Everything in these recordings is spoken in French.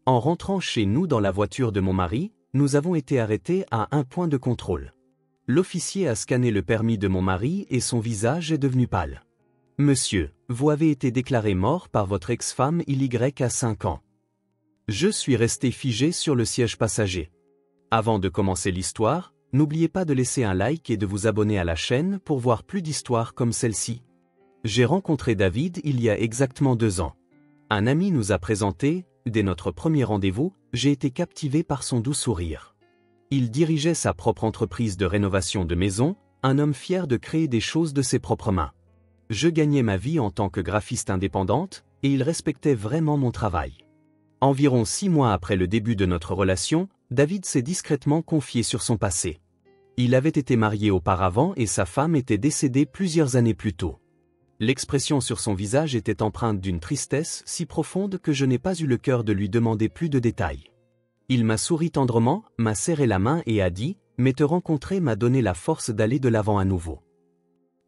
En rentrant chez nous dans la voiture de mon mari, nous avons été arrêtés à un point de contrôle. L'officier a scanné le permis de mon mari et son visage est devenu pâle. « Monsieur, vous avez été déclaré mort par votre ex-femme il y a 5 ans. » Je suis resté figé sur le siège passager. Avant de commencer l'histoire, n'oubliez pas de laisser un like et de vous abonner à la chaîne pour voir plus d'histoires comme celle-ci. J'ai rencontré David il y a exactement 2 ans. Un ami nous a présenté, dès notre premier rendez-vous, j'ai été captivé par son doux sourire. Il dirigeait sa propre entreprise de rénovation de maisons, un homme fier de créer des choses de ses propres mains. Je gagnais ma vie en tant que graphiste indépendante, et il respectait vraiment mon travail. Environ 6 mois après le début de notre relation, David s'est discrètement confié sur son passé. Il avait été marié auparavant et sa femme était décédée plusieurs années plus tôt. L'expression sur son visage était empreinte d'une tristesse si profonde que je n'ai pas eu le cœur de lui demander plus de détails. Il m'a souri tendrement, m'a serré la main et a dit « Mais te rencontrer m'a donné la force d'aller de l'avant à nouveau. »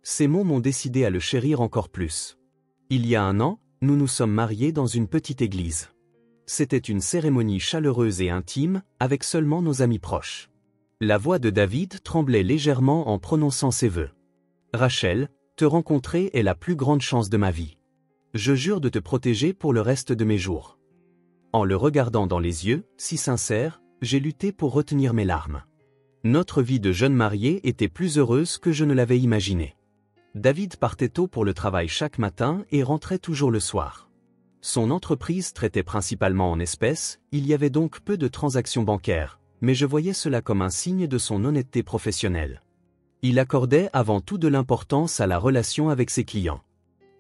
Ces mots m'ont décidé à le chérir encore plus. Il y a 1 an, nous nous sommes mariés dans une petite église. C'était une cérémonie chaleureuse et intime, avec seulement nos amis proches. La voix de David tremblait légèrement en prononçant ses vœux. « Rachel, te rencontrer est la plus grande chance de ma vie. Je jure de te protéger pour le reste de mes jours. » En le regardant dans les yeux, si sincère, j'ai lutté pour retenir mes larmes. Notre vie de jeune marié était plus heureuse que je ne l'avais imaginé. David partait tôt pour le travail chaque matin et rentrait toujours le soir. Son entreprise traitait principalement en espèces, il y avait donc peu de transactions bancaires, mais je voyais cela comme un signe de son honnêteté professionnelle. Il accordait avant tout de l'importance à la relation avec ses clients.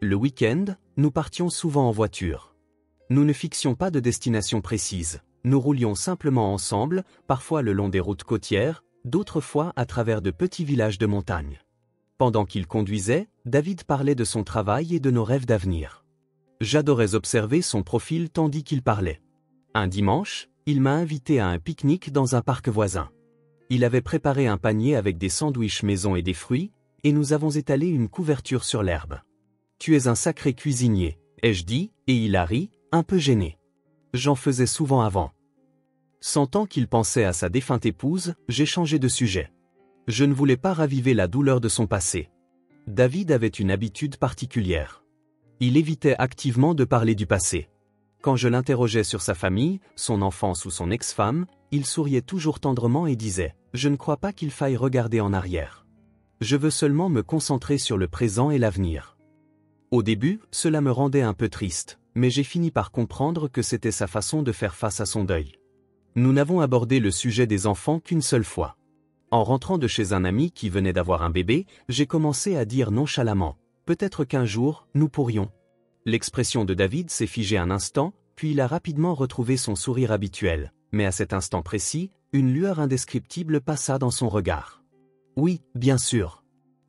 Le week-end, nous partions souvent en voiture. Nous ne fixions pas de destination précise, nous roulions simplement ensemble, parfois le long des routes côtières, d'autres fois à travers de petits villages de montagne. Pendant qu'il conduisait, David parlait de son travail et de nos rêves d'avenir. J'adorais observer son profil tandis qu'il parlait. Un dimanche, il m'a invité à un pique-nique dans un parc voisin. Il avait préparé un panier avec des sandwichs maison et des fruits, et nous avons étalé une couverture sur l'herbe. « Tu es un sacré cuisinier », ai-je dit, et il a ri, un peu gêné. J'en faisais souvent avant. Sentant qu'il pensait à sa défunte épouse, j'ai changé de sujet. Je ne voulais pas raviver la douleur de son passé. David avait une habitude particulière. Il évitait activement de parler du passé. Quand je l'interrogeais sur sa famille, son enfance ou son ex-femme, il souriait toujours tendrement et disait « Je ne crois pas qu'il faille regarder en arrière. Je veux seulement me concentrer sur le présent et l'avenir. » Au début, cela me rendait un peu triste, mais j'ai fini par comprendre que c'était sa façon de faire face à son deuil. Nous n'avons abordé le sujet des enfants qu'une seule fois. En rentrant de chez un ami qui venait d'avoir un bébé, j'ai commencé à dire nonchalamment « Peut-être qu'un jour, nous pourrions. » L'expression de David s'est figée un instant, puis il a rapidement retrouvé son sourire habituel, mais à cet instant précis, une lueur indescriptible passa dans son regard. « Oui, bien sûr.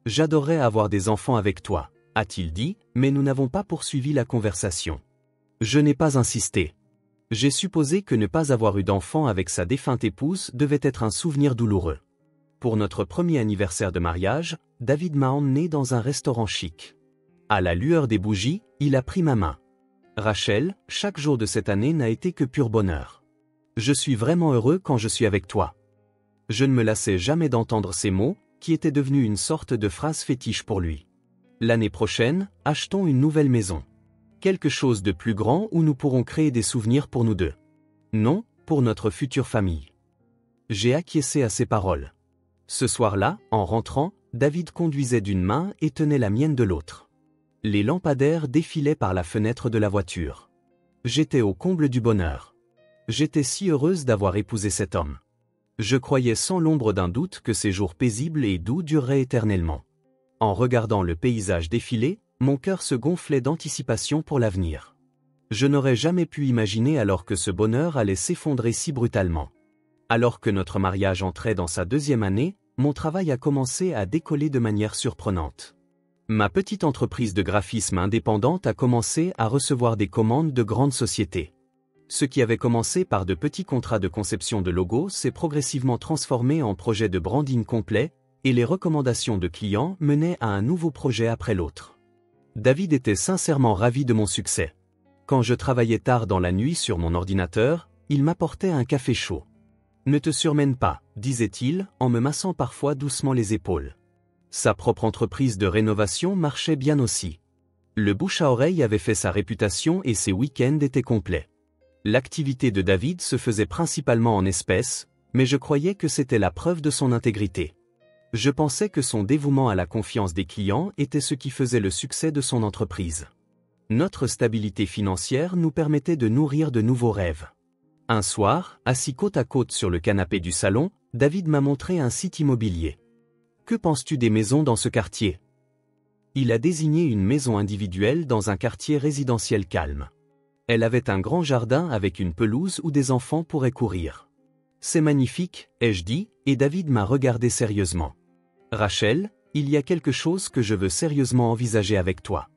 J'adorerais avoir des enfants avec toi, » a-t-il dit, mais nous n'avons pas poursuivi la conversation. Je n'ai pas insisté. J'ai supposé que ne pas avoir eu d'enfant avec sa défunte épouse devait être un souvenir douloureux. Pour notre premier anniversaire de mariage, David m'a emmené dans un restaurant chic. À la lueur des bougies, il a pris ma main. « Rachel, chaque jour de cette année n'a été que pur bonheur. Je suis vraiment heureux quand je suis avec toi. » Je ne me lassais jamais d'entendre ces mots, qui étaient devenus une sorte de phrase fétiche pour lui. L'année prochaine, achetons une nouvelle maison. Quelque chose de plus grand où nous pourrons créer des souvenirs pour nous deux. Non, pour notre future famille. J'ai acquiescé à ces paroles. Ce soir-là, en rentrant, David conduisait d'une main et tenait la mienne de l'autre. Les lampadaires défilaient par la fenêtre de la voiture. J'étais au comble du bonheur. J'étais si heureuse d'avoir épousé cet homme. Je croyais sans l'ombre d'un doute que ces jours paisibles et doux dureraient éternellement. En regardant le paysage défiler, mon cœur se gonflait d'anticipation pour l'avenir. Je n'aurais jamais pu imaginer alors que ce bonheur allait s'effondrer si brutalement. Alors que notre mariage entrait dans sa 2e année, mon travail a commencé à décoller de manière surprenante. Ma petite entreprise de graphisme indépendante a commencé à recevoir des commandes de grandes sociétés. Ce qui avait commencé par de petits contrats de conception de logos s'est progressivement transformé en projet de branding complet, et les recommandations de clients menaient à un nouveau projet après l'autre. David était sincèrement ravi de mon succès. Quand je travaillais tard dans la nuit sur mon ordinateur, il m'apportait un café chaud. Ne te surmène pas, disait-il, en me massant parfois doucement les épaules. Sa propre entreprise de rénovation marchait bien aussi. Le bouche à oreille avait fait sa réputation et ses week-ends étaient complets. L'activité de David se faisait principalement en espèces, mais je croyais que c'était la preuve de son intégrité. Je pensais que son dévouement à la confiance des clients était ce qui faisait le succès de son entreprise. Notre stabilité financière nous permettait de nourrir de nouveaux rêves. Un soir, assis côte à côte sur le canapé du salon, David m'a montré un site immobilier. « Que penses-tu des maisons dans ce quartier ?» Il a désigné une maison individuelle dans un quartier résidentiel calme. Elle avait un grand jardin avec une pelouse où des enfants pourraient courir. « C'est magnifique, ai-je dit, et David m'a regardé sérieusement. « Rachel, il y a quelque chose que je veux sérieusement envisager avec toi. »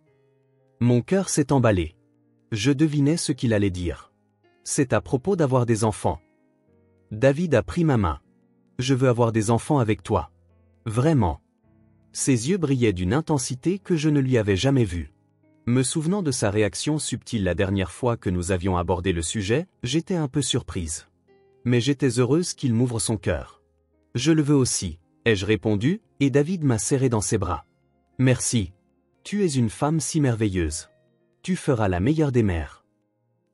Mon cœur s'est emballé. Je devinais ce qu'il allait dire. C'est à propos d'avoir des enfants. David a pris ma main. Je veux avoir des enfants avec toi. Vraiment. Ses yeux brillaient d'une intensité que je ne lui avais jamais vue. Me souvenant de sa réaction subtile la dernière fois que nous avions abordé le sujet, j'étais un peu surprise. Mais j'étais heureuse qu'il m'ouvre son cœur. Je le veux aussi, ai-je répondu, et David m'a serré dans ses bras. Merci. Tu es une femme si merveilleuse. Tu feras la meilleure des mères.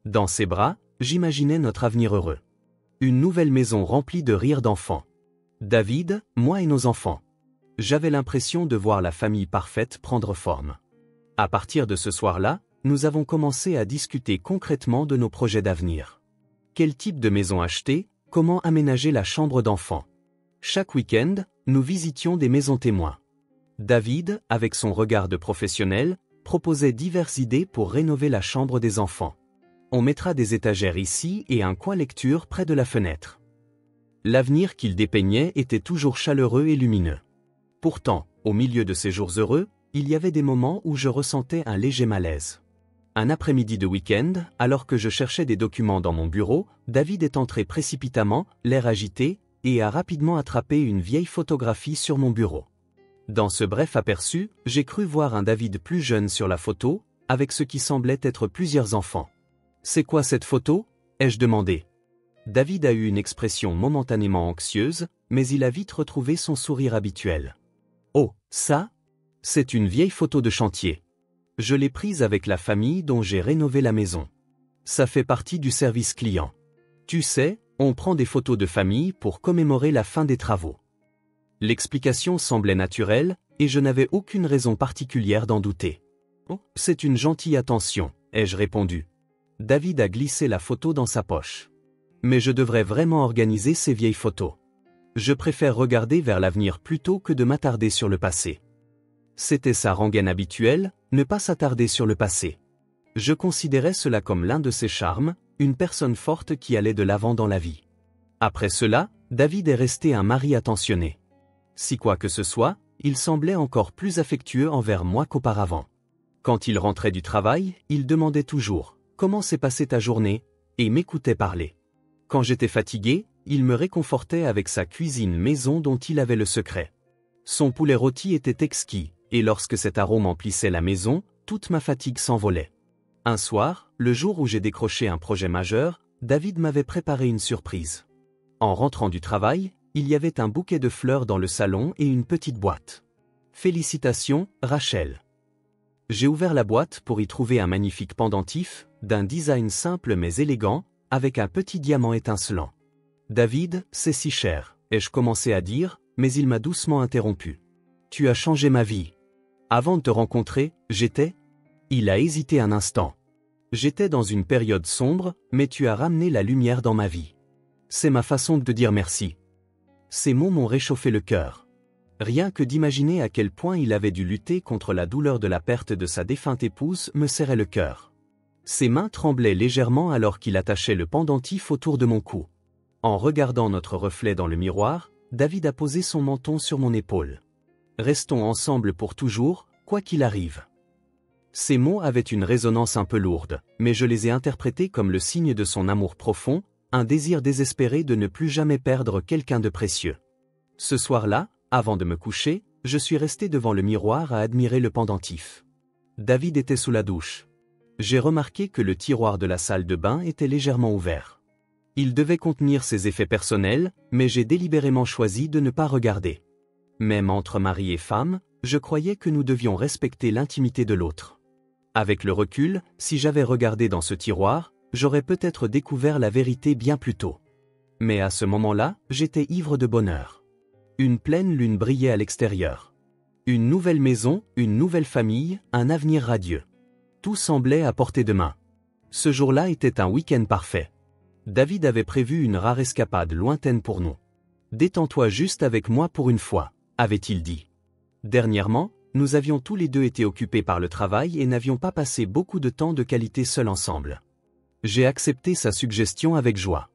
Dans ses bras, j'imaginais notre avenir heureux. Une nouvelle maison remplie de rires d'enfants. David, moi et nos enfants. J'avais l'impression de voir la famille parfaite prendre forme. À partir de ce soir-là, nous avons commencé à discuter concrètement de nos projets d'avenir. Quel type de maison acheter, comment aménager la chambre d'enfant. Chaque week-end, nous visitions des maisons témoins. David, avec son regard de professionnel, proposait diverses idées pour rénover la chambre des enfants. On mettra des étagères ici et un coin lecture près de la fenêtre. L'avenir qu'il dépeignait était toujours chaleureux et lumineux. Pourtant, au milieu de ces jours heureux, il y avait des moments où je ressentais un léger malaise. Un après-midi de week-end, alors que je cherchais des documents dans mon bureau, David est entré précipitamment, l'air agité, et a rapidement attrapé une vieille photographie sur mon bureau. Dans ce bref aperçu, j'ai cru voir un David plus jeune sur la photo, avec ce qui semblait être plusieurs enfants. « C'est quoi cette photo ?» ai-je demandé. David a eu une expression momentanément anxieuse, mais il a vite retrouvé son sourire habituel. « Oh, ça ? C'est une vieille photo de chantier. Je l'ai prise avec la famille dont j'ai rénové la maison. Ça fait partie du service client. Tu sais, on prend des photos de famille pour commémorer la fin des travaux. » L'explication semblait naturelle, et je n'avais aucune raison particulière d'en douter. « Oh, c'est une gentille attention, » ai-je répondu. David a glissé la photo dans sa poche. Mais je devrais vraiment organiser ces vieilles photos. Je préfère regarder vers l'avenir plutôt que de m'attarder sur le passé. C'était sa rengaine habituelle, ne pas s'attarder sur le passé. Je considérais cela comme l'un de ses charmes, une personne forte qui allait de l'avant dans la vie. Après cela, David est resté un mari attentionné. Si quoi que ce soit, il semblait encore plus affectueux envers moi qu'auparavant. Quand il rentrait du travail, il demandait toujours « Comment s'est passée ta journée ?» et m'écoutait parler. Quand j'étais fatigué, il me réconfortait avec sa cuisine maison dont il avait le secret. Son poulet rôti était exquis, et lorsque cet arôme emplissait la maison, toute ma fatigue s'envolait. Un soir, le jour où j'ai décroché un projet majeur, David m'avait préparé une surprise. En rentrant du travail, il y avait un bouquet de fleurs dans le salon et une petite boîte. « Félicitations, Rachel. » J'ai ouvert la boîte pour y trouver un magnifique pendentif, d'un design simple mais élégant, avec un petit diamant étincelant. « David, c'est si cher, » ai-je commencé à dire, mais il m'a doucement interrompu. « Tu as changé ma vie. Avant de te rencontrer, j'étais... » Il a hésité un instant. « J'étais dans une période sombre, mais tu as ramené la lumière dans ma vie. C'est ma façon de te dire merci. » Ces mots m'ont réchauffé le cœur. Rien que d'imaginer à quel point il avait dû lutter contre la douleur de la perte de sa défunte épouse me serrait le cœur. Ses mains tremblaient légèrement alors qu'il attachait le pendentif autour de mon cou. En regardant notre reflet dans le miroir, David a posé son menton sur mon épaule. « Restons ensemble pour toujours, quoi qu'il arrive. » Ces mots avaient une résonance un peu lourde, mais je les ai interprétés comme le signe de son amour profond, un désir désespéré de ne plus jamais perdre quelqu'un de précieux. Ce soir-là, avant de me coucher, je suis resté devant le miroir à admirer le pendentif. David était sous la douche. J'ai remarqué que le tiroir de la salle de bain était légèrement ouvert. Il devait contenir ses effets personnels, mais j'ai délibérément choisi de ne pas regarder. Même entre mari et femme, je croyais que nous devions respecter l'intimité de l'autre. Avec le recul, si j'avais regardé dans ce tiroir, j'aurais peut-être découvert la vérité bien plus tôt. Mais à ce moment-là, j'étais ivre de bonheur. Une pleine lune brillait à l'extérieur. Une nouvelle maison, une nouvelle famille, un avenir radieux. Tout semblait à portée de main. Ce jour-là était un week-end parfait. David avait prévu une rare escapade lointaine pour nous. « Détends-toi juste avec moi pour une fois », avait-il dit. Dernièrement, nous avions tous les deux été occupés par le travail et n'avions pas passé beaucoup de temps de qualité seuls ensemble. J'ai accepté sa suggestion avec joie.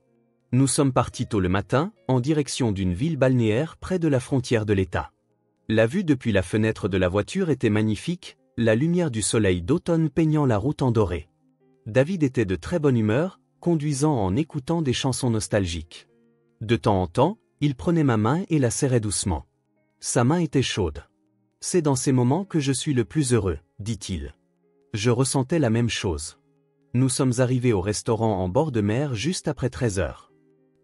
Nous sommes partis tôt le matin, en direction d'une ville balnéaire près de la frontière de l'État. La vue depuis la fenêtre de la voiture était magnifique, la lumière du soleil d'automne peignant la route en doré. David était de très bonne humeur, conduisant en écoutant des chansons nostalgiques. De temps en temps, il prenait ma main et la serrait doucement. Sa main était chaude. « C'est dans ces moments que je suis le plus heureux », dit-il. Je ressentais la même chose. Nous sommes arrivés au restaurant en bord de mer juste après 13 heures.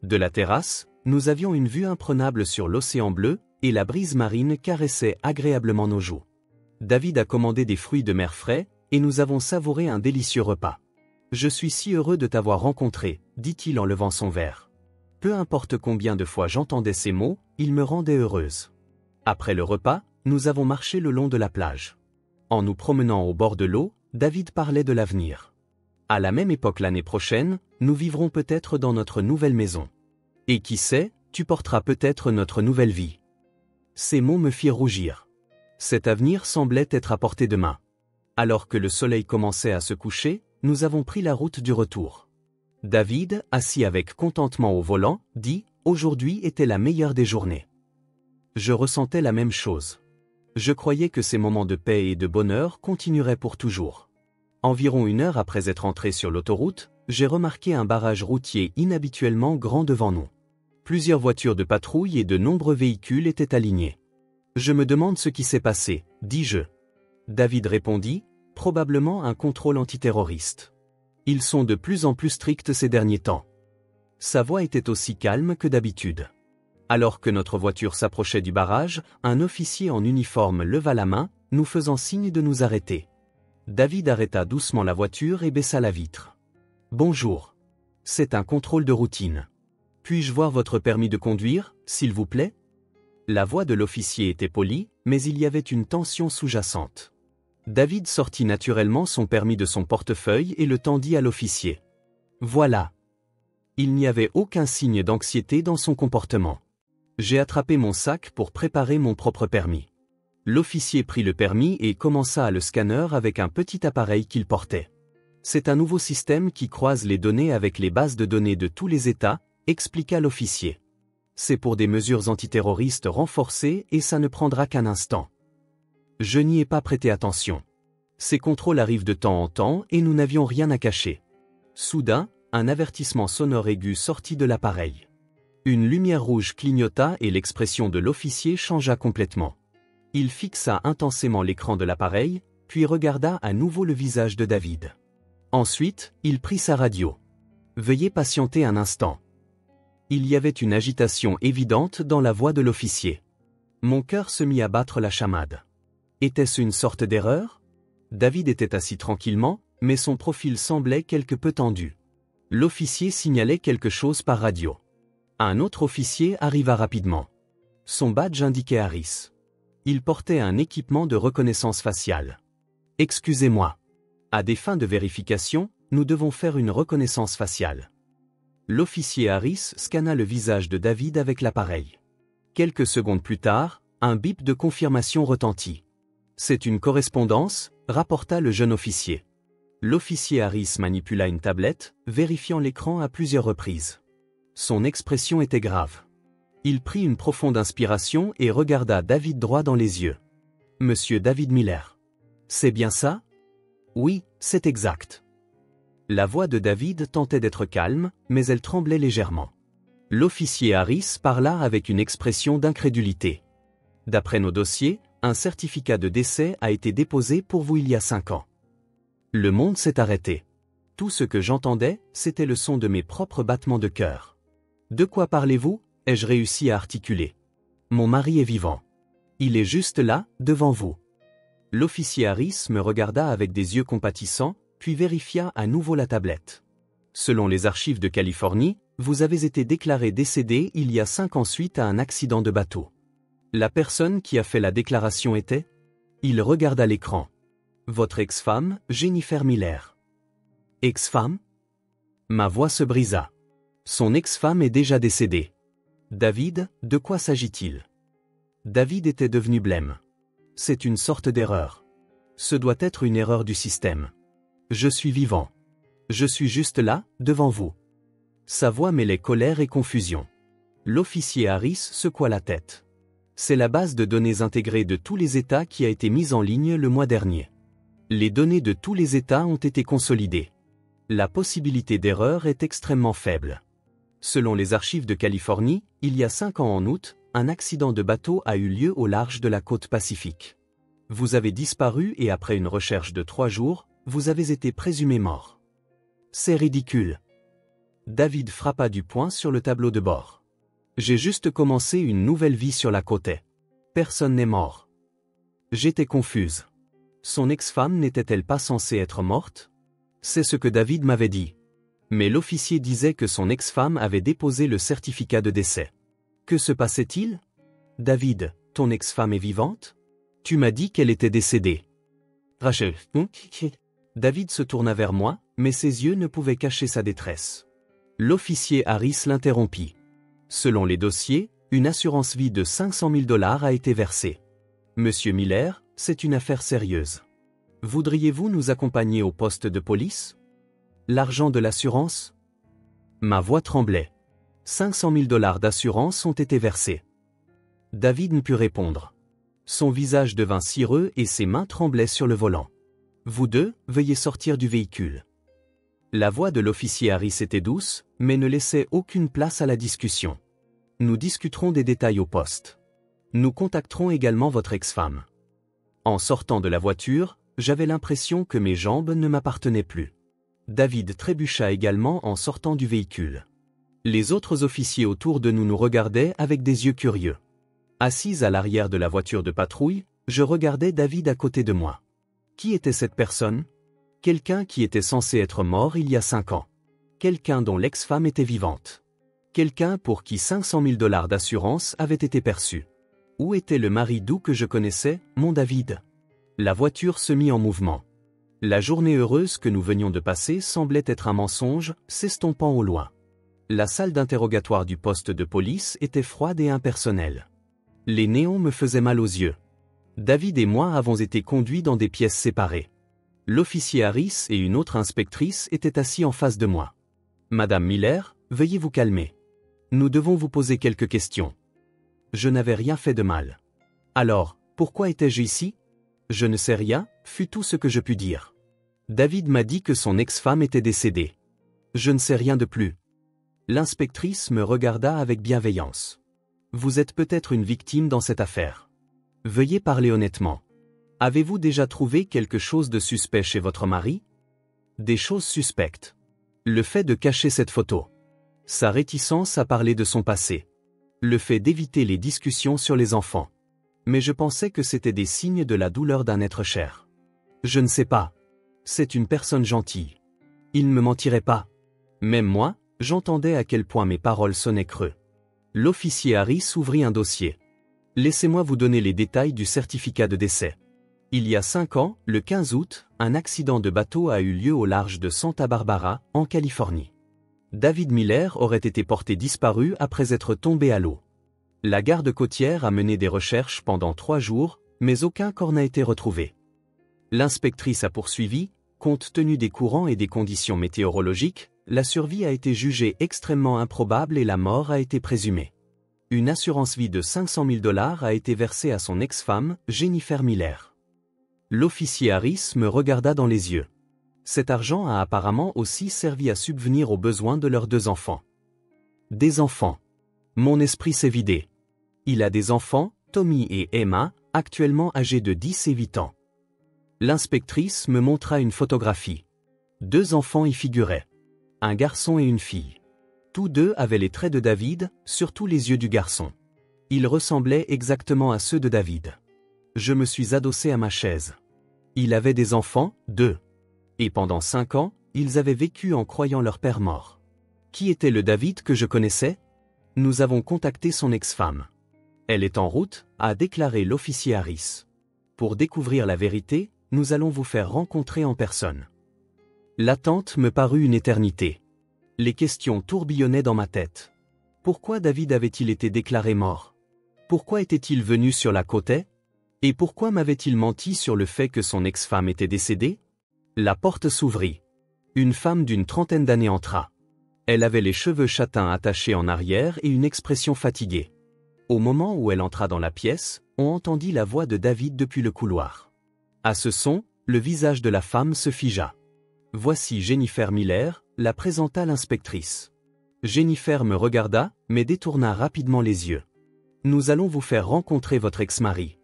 De la terrasse, nous avions une vue imprenable sur l'océan bleu, et la brise marine caressait agréablement nos joues. David a commandé des fruits de mer frais, et nous avons savouré un délicieux repas. « Je suis si heureux de t'avoir rencontré », dit-il en levant son verre. Peu importe combien de fois j'entendais ces mots, ils me rendaient heureuse. Après le repas, nous avons marché le long de la plage. En nous promenant au bord de l'eau, David parlait de l'avenir. À la même époque l'année prochaine, nous vivrons peut-être dans notre nouvelle maison. Et qui sait, tu porteras peut-être notre nouvelle vie. Ces mots me firent rougir. Cet avenir semblait être à portée de main. Alors que le soleil commençait à se coucher, nous avons pris la route du retour. David, assis avec contentement au volant, dit « Aujourd'hui était la meilleure des journées ». Je ressentais la même chose. Je croyais que ces moments de paix et de bonheur continueraient pour toujours. Environ 1 heure après être entré sur l'autoroute, j'ai remarqué un barrage routier inhabituellement grand devant nous. Plusieurs voitures de patrouille et de nombreux véhicules étaient alignés. « Je me demande ce qui s'est passé », dis-je. David répondit, « Probablement un contrôle antiterroriste. Ils sont de plus en plus stricts ces derniers temps. » Sa voix était aussi calme que d'habitude. Alors que notre voiture s'approchait du barrage, un officier en uniforme leva la main, nous faisant signe de nous arrêter. David arrêta doucement la voiture et baissa la vitre. « Bonjour. C'est un contrôle de routine. Puis-je voir votre permis de conduire, s'il vous plaît ?» La voix de l'officier était polie, mais il y avait une tension sous-jacente. David sortit naturellement son permis de son portefeuille et le tendit à l'officier. Voilà. Il n'y avait aucun signe d'anxiété dans son comportement. J'ai attrapé mon sac pour préparer mon propre permis. L'officier prit le permis et commença à le scanner avec un petit appareil qu'il portait. C'est un nouveau système qui croise les données avec les bases de données de tous les États, expliqua l'officier. C'est pour des mesures antiterroristes renforcées et ça ne prendra qu'un instant. Je n'y ai pas prêté attention. Ces contrôles arrivent de temps en temps et nous n'avions rien à cacher. Soudain, un avertissement sonore aigu sortit de l'appareil. Une lumière rouge clignota et l'expression de l'officier changea complètement. Il fixa intensément l'écran de l'appareil, puis regarda à nouveau le visage de David. Ensuite, il prit sa radio. « Veuillez patienter un instant. » Il y avait une agitation évidente dans la voix de l'officier. Mon cœur se mit à battre la chamade. Était-ce une sorte d'erreur? David était assis tranquillement, mais son profil semblait quelque peu tendu. L'officier signalait quelque chose par radio. Un autre officier arriva rapidement. Son badge indiquait Harris. Il portait un équipement de reconnaissance faciale. « Excusez-moi. À des fins de vérification, nous devons faire une reconnaissance faciale. » L'officier Harris scanna le visage de David avec l'appareil. Quelques secondes plus tard, un bip de confirmation retentit. « C'est une correspondance », rapporta le jeune officier. L'officier Harris manipula une tablette, vérifiant l'écran à plusieurs reprises. Son expression était grave. Il prit une profonde inspiration et regarda David droit dans les yeux. « Monsieur David Miller. C'est bien ça ? » ?»« Oui, c'est exact. » La voix de David tentait d'être calme, mais elle tremblait légèrement. L'officier Harris parla avec une expression d'incrédulité. « D'après nos dossiers, un certificat de décès a été déposé pour vous il y a 5 ans. » Le monde s'est arrêté. Tout ce que j'entendais, c'était le son de mes propres battements de cœur. De quoi parlez-vous? Ai-je réussi à articuler. Mon mari est vivant. Il est juste là, devant vous. L'officier Harris me regarda avec des yeux compatissants, puis vérifia à nouveau la tablette. Selon les archives de Californie, vous avez été déclaré décédé il y a 5 ans suite à un accident de bateau. La personne qui a fait la déclaration était? Il regarda l'écran. Votre ex-femme, Jennifer Miller. Ex-femme? Ma voix se brisa. Son ex-femme est déjà décédée. David, de quoi s'agit-il? David était devenu blême. C'est une sorte d'erreur. Ce doit être une erreur du système. Je suis vivant. Je suis juste là, devant vous. Sa voix mêlait colère et confusion. L'officier Harris secoua la tête. C'est la base de données intégrée de tous les États qui a été mise en ligne le mois dernier. Les données de tous les États ont été consolidées. La possibilité d'erreur est extrêmement faible. Selon les archives de Californie, il y a 5 ans en août, un accident de bateau a eu lieu au large de la côte Pacifique. Vous avez disparu et après une recherche de 3 jours, vous avez été présumé mort. C'est ridicule. David frappa du poing sur le tableau de bord. J'ai juste commencé une nouvelle vie sur la côte. Personne n'est mort. J'étais confuse. Son ex-femme n'était-elle pas censée être morte? C'est ce que David m'avait dit. Mais l'officier disait que son ex-femme avait déposé le certificat de décès. Que se passait-il? David, ton ex-femme est vivante? Tu m'as dit qu'elle était décédée. Rachel. David se tourna vers moi, mais ses yeux ne pouvaient cacher sa détresse. L'officier Harris l'interrompit. Selon les dossiers, une assurance vie de 500 000 $ a été versée. Monsieur Miller, c'est une affaire sérieuse. Voudriez-vous nous accompagner au poste de police? L'argent de l'assurance? Ma voix tremblait. 500 000 $ d'assurance ont été versés. David ne put répondre. Son visage devint cireux et ses mains tremblaient sur le volant. Vous deux, veuillez sortir du véhicule. La voix de l'officier Harris était douce, mais ne laissait aucune place à la discussion. Nous discuterons des détails au poste. Nous contacterons également votre ex-femme. En sortant de la voiture, j'avais l'impression que mes jambes ne m'appartenaient plus. David trébucha également en sortant du véhicule. Les autres officiers autour de nous nous regardaient avec des yeux curieux. Assise à l'arrière de la voiture de patrouille, je regardais David à côté de moi. Qui était cette personne? Quelqu'un qui était censé être mort il y a 5 ans. Quelqu'un dont l'ex-femme était vivante. Quelqu'un pour qui 500 000 $ d'assurance avaient été perçus. Où était le mari doux que je connaissais, mon David? La voiture se mit en mouvement. La journée heureuse que nous venions de passer semblait être un mensonge, s'estompant au loin. La salle d'interrogatoire du poste de police était froide et impersonnelle. Les néons me faisaient mal aux yeux. David et moi avons été conduits dans des pièces séparées. L'officier Harris et une autre inspectrice étaient assis en face de moi. Madame Miller, veuillez vous calmer. Nous devons vous poser quelques questions. Je n'avais rien fait de mal. Alors, pourquoi étais-je ici? Je ne sais rien, fut tout ce que je pus dire. David m'a dit que son ex-femme était décédée. Je ne sais rien de plus. L'inspectrice me regarda avec bienveillance. Vous êtes peut-être une victime dans cette affaire. Veuillez parler honnêtement. Avez-vous déjà trouvé quelque chose de suspect chez votre mari? Des choses suspectes. Le fait de cacher cette photo. Sa réticence à parler de son passé. Le fait d'éviter les discussions sur les enfants. Mais je pensais que c'était des signes de la douleur d'un être cher. Je ne sais pas. C'est une personne gentille. Il ne me mentirait pas. Même moi, j'entendais à quel point mes paroles sonnaient creux. L'officier Harris ouvrit un dossier. Laissez-moi vous donner les détails du certificat de décès. Il y a 5 ans, le 15 août, un accident de bateau a eu lieu au large de Santa Barbara, en Californie. David Miller aurait été porté disparu après être tombé à l'eau. La garde côtière a mené des recherches pendant 3 jours, mais aucun corps n'a été retrouvé. L'inspectrice a poursuivi, compte tenu des courants et des conditions météorologiques, la survie a été jugée extrêmement improbable et la mort a été présumée. Une assurance vie de 500 000 $ a été versée à son ex-femme, Jennifer Miller. L'officier Harris me regarda dans les yeux. Cet argent a apparemment aussi servi à subvenir aux besoins de leurs 2 enfants. Des enfants. Mon esprit s'est vidé. Il a des enfants, Tommy et Emma, actuellement âgés de 10 et 8 ans. L'inspectrice me montra une photographie. 2 enfants y figuraient. Un garçon et une fille. Tous deux avaient les traits de David, surtout les yeux du garçon. Ils ressemblaient exactement à ceux de David. Je me suis adossé à ma chaise. Il avait des enfants, 2. Et pendant 5 ans, ils avaient vécu en croyant leur père mort. Qui était le David que je connaissais? Nous avons contacté son ex-femme. Elle est en route, a déclaré l'officier Harris. Pour découvrir la vérité, nous allons vous faire rencontrer en personne. L'attente me parut une éternité. Les questions tourbillonnaient dans ma tête. Pourquoi David avait-il été déclaré mort? Pourquoi était-il venu sur la côte? Et pourquoi m'avait-il menti sur le fait que son ex-femme était décédée? La porte s'ouvrit. Une femme d'une trentaine d'années entra. Elle avait les cheveux châtains attachés en arrière et une expression fatiguée. Au moment où elle entra dans la pièce, on entendit la voix de David depuis le couloir. À ce son, le visage de la femme se figea. Voici Jennifer Miller, la présenta l'inspectrice. Jennifer me regarda, mais détourna rapidement les yeux. Nous allons vous faire rencontrer votre ex-mari.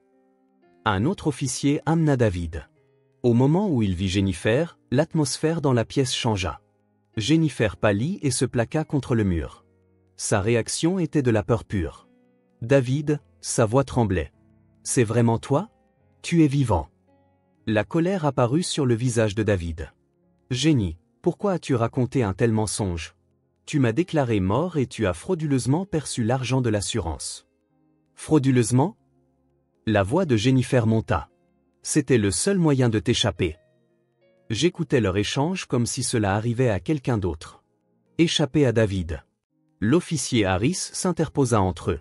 Un autre officier amena David. Au moment où il vit Jennifer, l'atmosphère dans la pièce changea. Jennifer pâlit et se plaqua contre le mur. Sa réaction était de la peur pure. David, sa voix tremblait. C'est vraiment toi? Tu es vivant. La colère apparut sur le visage de David. Jenny, pourquoi as-tu raconté un tel mensonge? Tu m'as déclaré mort et tu as frauduleusement perçu l'argent de l'assurance. Frauduleusement? La voix de Jennifer monta. C'était le seul moyen de t'échapper. J'écoutais leur échange comme si cela arrivait à quelqu'un d'autre. Échapper à David. L'officier Harris s'interposa entre eux.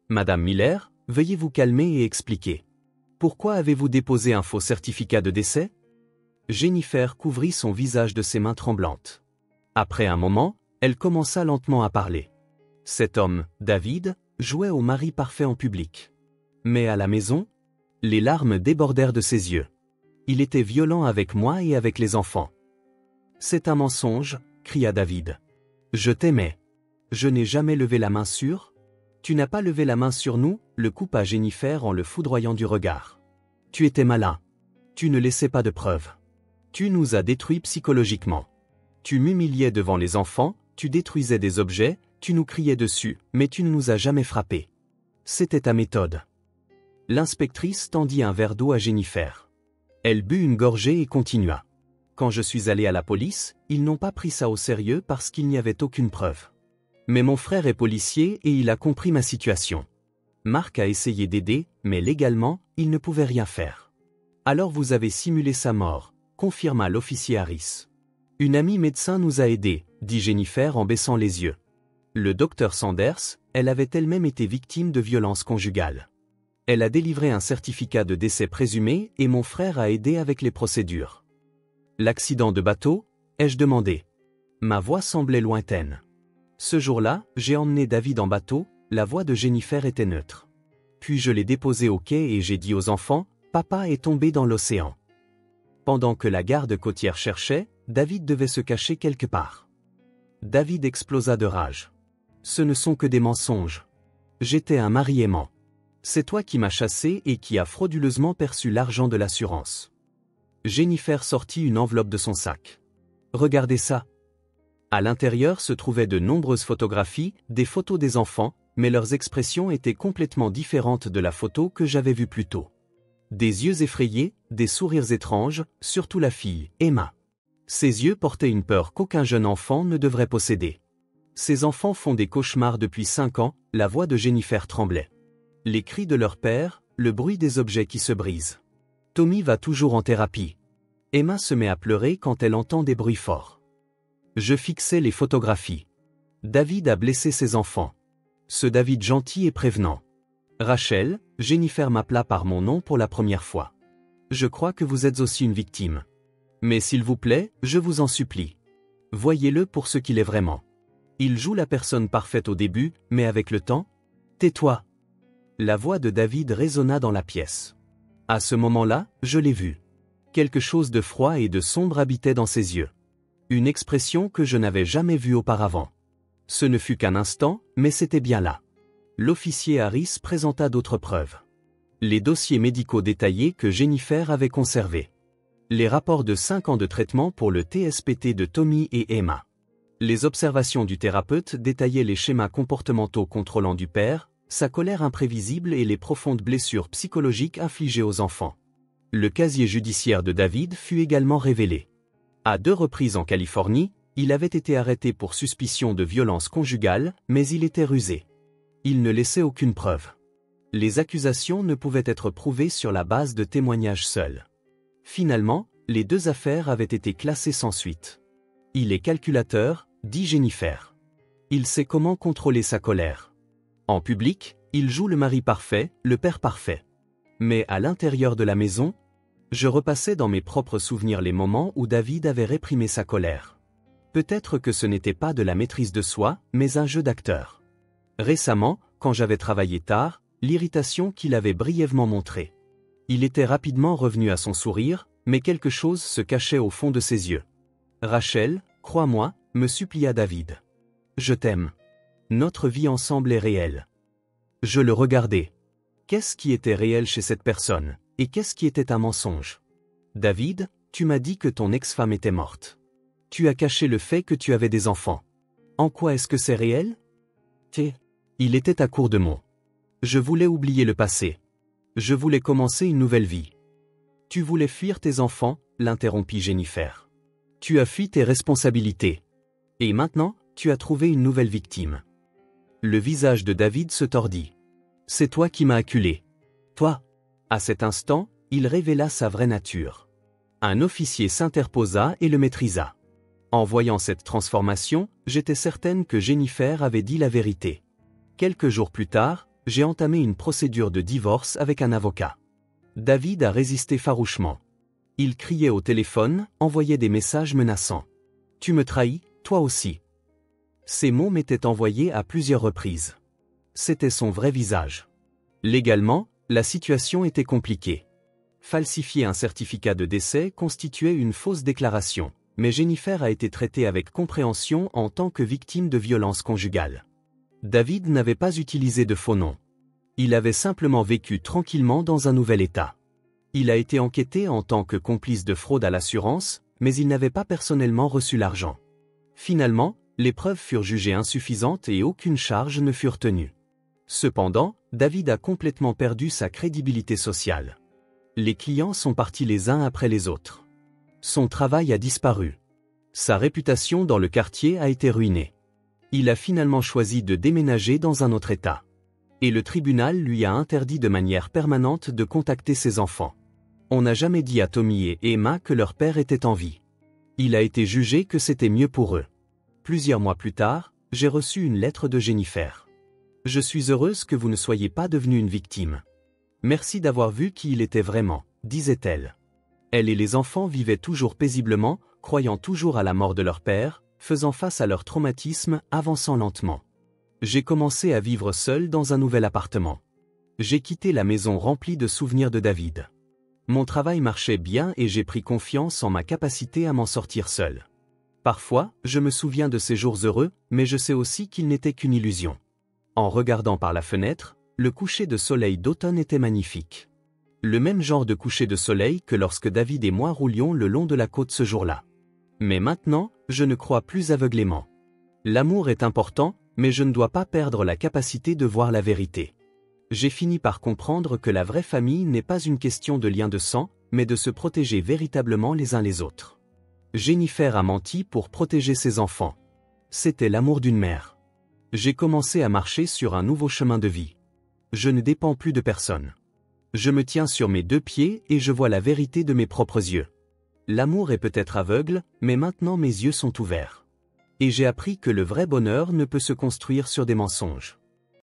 Madame Miller, veuillez vous calmer et expliquer. Pourquoi avez-vous déposé un faux certificat de décès? Jennifer couvrit son visage de ses mains tremblantes. Après un moment, elle commença lentement à parler. Cet homme, David, jouait au mari parfait en public. Mais à la maison, les larmes débordèrent de ses yeux. Il était violent avec moi et avec les enfants. C'est un mensonge, cria David. Je t'aimais. Je n'ai jamais levé la main sur. Tu n'as pas levé la main sur nous, le coupa Jennifer en le foudroyant du regard. Tu étais malin. Tu ne laissais pas de preuves. Tu nous as détruits psychologiquement. Tu m'humiliais devant les enfants, tu détruisais des objets, tu nous criais dessus, mais tu ne nous as jamais frappés. C'était ta méthode. L'inspectrice tendit un verre d'eau à Jennifer. Elle but une gorgée et continua. Quand je suis allé à la police, ils n'ont pas pris ça au sérieux parce qu'il n'y avait aucune preuve. Mais mon frère est policier et il a compris ma situation. Mark a essayé d'aider, mais légalement, il ne pouvait rien faire. Alors vous avez simulé sa mort, confirma l'officier Harris. Une amie médecin nous a aidés, dit Jennifer en baissant les yeux. Le docteur Sanders, elle avait elle-même été victime de violences conjugales. Elle a délivré un certificat de décès présumé et mon frère a aidé avec les procédures. L'accident de bateau? Ai-je demandé. Ma voix semblait lointaine. Ce jour-là, j'ai emmené David en bateau, la voix de Jennifer était neutre. Puis je l'ai déposé au quai et j'ai dit aux enfants, papa est tombé dans l'océan. Pendant que la garde côtière cherchait, David devait se cacher quelque part. David explosa de rage. Ce ne sont que des mensonges. J'étais un mari aimant. C'est toi qui m'as chassé et qui as frauduleusement perçu l'argent de l'assurance. Jennifer sortit une enveloppe de son sac. Regardez ça. À l'intérieur se trouvaient de nombreuses photographies, des photos des enfants, mais leurs expressions étaient complètement différentes de la photo que j'avais vue plus tôt. Des yeux effrayés, des sourires étranges, surtout la fille, Emma. Ses yeux portaient une peur qu'aucun jeune enfant ne devrait posséder. Ces enfants font des cauchemars depuis 5 ans, la voix de Jennifer tremblait. Les cris de leur père, le bruit des objets qui se brisent. Tommy va toujours en thérapie. Emma se met à pleurer quand elle entend des bruits forts. Je fixais les photographies. David a blessé ses enfants. Ce David gentil et prévenant. Rachel, Jennifer m'appela par mon nom pour la première fois. Je crois que vous êtes aussi une victime. Mais s'il vous plaît, je vous en supplie. Voyez-le pour ce qu'il est vraiment. Il joue la personne parfaite au début, mais avec le temps, tais-toi. La voix de David résonna dans la pièce. À ce moment-là, je l'ai vu. Quelque chose de froid et de sombre habitait dans ses yeux. Une expression que je n'avais jamais vue auparavant. Ce ne fut qu'un instant, mais c'était bien là. L'officier Harris présenta d'autres preuves. Les dossiers médicaux détaillés que Jennifer avait conservés. Les rapports de 5 ans de traitement pour le TSPT de Tommy et Emma. Les observations du thérapeute détaillaient les schémas comportementaux contrôlants du père, sa colère imprévisible et les profondes blessures psychologiques infligées aux enfants. Le casier judiciaire de David fut également révélé. À 2 reprises en Californie, il avait été arrêté pour suspicion de violence conjugale, mais il était rusé. Il ne laissait aucune preuve. Les accusations ne pouvaient être prouvées sur la base de témoignages seuls. Finalement, les 2 affaires avaient été classées sans suite. Il est calculateur, dit Jennifer. Il sait comment contrôler sa colère. En public, il joue le mari parfait, le père parfait. Mais à l'intérieur de la maison, je repassais dans mes propres souvenirs les moments où David avait réprimé sa colère. Peut-être que ce n'était pas de la maîtrise de soi, mais un jeu d'acteur. Récemment, quand j'avais travaillé tard, l'irritation qu'il avait brièvement montrée. Il était rapidement revenu à son sourire, mais quelque chose se cachait au fond de ses yeux. « Rachel, crois-moi », me supplia David. « Je t'aime. Notre vie ensemble est réelle. » Je le regardais. Qu'est-ce qui était réel chez cette personne, et qu'est-ce qui était un mensonge? David, tu m'as dit que ton ex-femme était morte. Tu as caché le fait que tu avais des enfants. En quoi est-ce que c'est réel? Il était à court de mots. Je voulais oublier le passé. Je voulais commencer une nouvelle vie. Tu voulais fuir tes enfants, l'interrompit Jennifer. Tu as fui tes responsabilités. Et maintenant, tu as trouvé une nouvelle victime. Le visage de David se tordit. C'est toi qui m'as acculé. Toi. À cet instant, il révéla sa vraie nature. Un officier s'interposa et le maîtrisa. En voyant cette transformation, j'étais certaine que Jennifer avait dit la vérité. Quelques jours plus tard, j'ai entamé une procédure de divorce avec un avocat. David a résisté farouchement. Il criait au téléphone, envoyait des messages menaçants. « Tu me trahis, toi aussi. » Ces mots m'étaient envoyés à plusieurs reprises. C'était son vrai visage. Légalement, la situation était compliquée. Falsifier un certificat de décès constituait une fausse déclaration, mais Jennifer a été traitée avec compréhension en tant que victime de violences conjugales. David n'avait pas utilisé de faux nom. Il avait simplement vécu tranquillement dans un nouvel état. Il a été enquêté en tant que complice de fraude à l'assurance, mais il n'avait pas personnellement reçu l'argent. Finalement, les preuves furent jugées insuffisantes et aucune charge ne fut tenue. Cependant, David a complètement perdu sa crédibilité sociale. Les clients sont partis les uns après les autres. Son travail a disparu. Sa réputation dans le quartier a été ruinée. Il a finalement choisi de déménager dans un autre État. Et le tribunal lui a interdit de manière permanente de contacter ses enfants. On n'a jamais dit à Tommy et Emma que leur père était en vie. Il a été jugé que c'était mieux pour eux. Plusieurs mois plus tard, j'ai reçu une lettre de Jennifer. « Je suis heureuse que vous ne soyez pas devenu une victime. Merci d'avoir vu qui il était vraiment, » disait-elle. Elle et les enfants vivaient toujours paisiblement, croyant toujours à la mort de leur père, faisant face à leur traumatisme, avançant lentement. J'ai commencé à vivre seul dans un nouvel appartement. J'ai quitté la maison remplie de souvenirs de David. Mon travail marchait bien et j'ai pris confiance en ma capacité à m'en sortir seul. Parfois, je me souviens de ces jours heureux, mais je sais aussi qu'ils n'étaient qu'une illusion. En regardant par la fenêtre, le coucher de soleil d'automne était magnifique. Le même genre de coucher de soleil que lorsque David et moi roulions le long de la côte ce jour-là. Mais maintenant, je ne crois plus aveuglément. L'amour est important, mais je ne dois pas perdre la capacité de voir la vérité. J'ai fini par comprendre que la vraie famille n'est pas une question de lien de sang, mais de se protéger véritablement les uns les autres. Jennifer a menti pour protéger ses enfants. C'était l'amour d'une mère. J'ai commencé à marcher sur un nouveau chemin de vie. Je ne dépends plus de personne. Je me tiens sur mes 2 pieds et je vois la vérité de mes propres yeux. L'amour est peut-être aveugle, mais maintenant mes yeux sont ouverts. Et j'ai appris que le vrai bonheur ne peut se construire sur des mensonges.